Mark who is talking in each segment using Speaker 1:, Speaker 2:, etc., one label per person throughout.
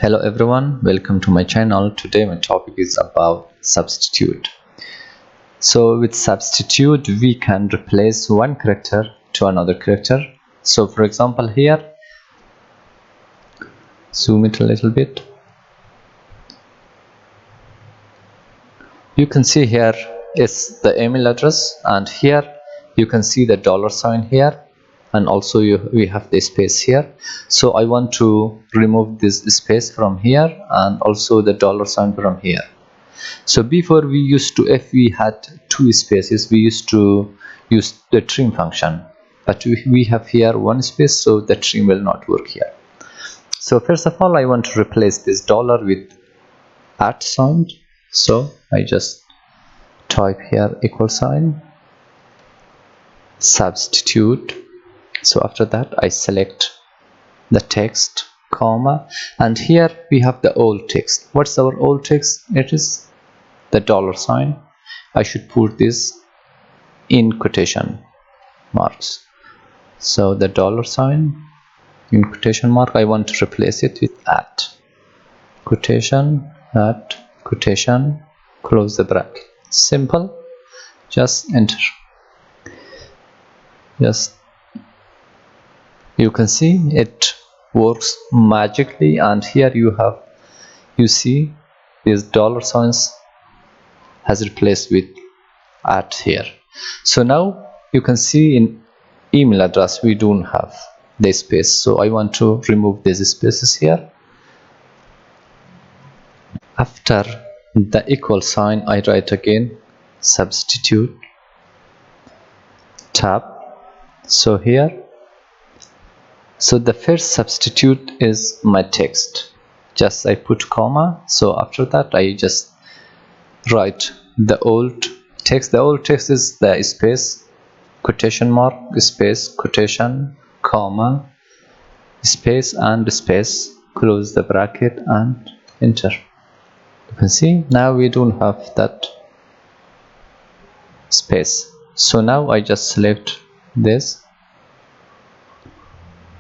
Speaker 1: Hello everyone, welcome to my channel. Today my topic is about substitute. So with substitute we can replace one character to another character. So for example here, zoom it a little bit. You can see here is the email address, and here you can see the $sign here, and also we have the space here. So I want to remove this space from here and also the $sign from here. So before we used to, if we had two spaces, we used to use the trim function, but we have here one space, so the trim will not work here. So first of all I want to replace this dollar with @, so I just type here =, substitute. So after that I select the text, comma, and here we have the old text. What's our old text? It is the $sign. I should put this in quotation marks. So the $sign in quotation mark, I want to replace it with quotation, quotation, close the bracket. Simple. Just enter. Just you can see it works magically, and here you see these $signs has replaced with here. So now you can see in email address we don't have the space, so I want to remove these spaces here. After the =, I write again substitute, tab. So here, so the first substitute is my text, just I put comma. So after that I just write the old text. The old text is the space, quotation mark, space, quotation, comma, space, and space, close the bracket and enter. You can see now we don't have that space. So now I just select this,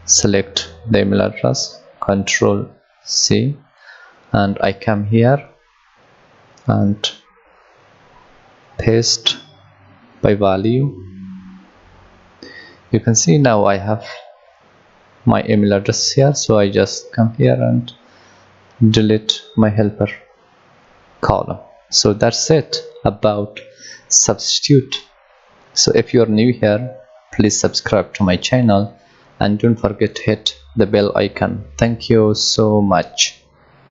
Speaker 1: select the email address, Control C, and I come here and paste by value. You can see now I have my email address here, so I just come here and delete my helper column. So that's it about substitute. So if you are new here, please subscribe to my channel and don't forget to hit the bell icon. Thank you so much.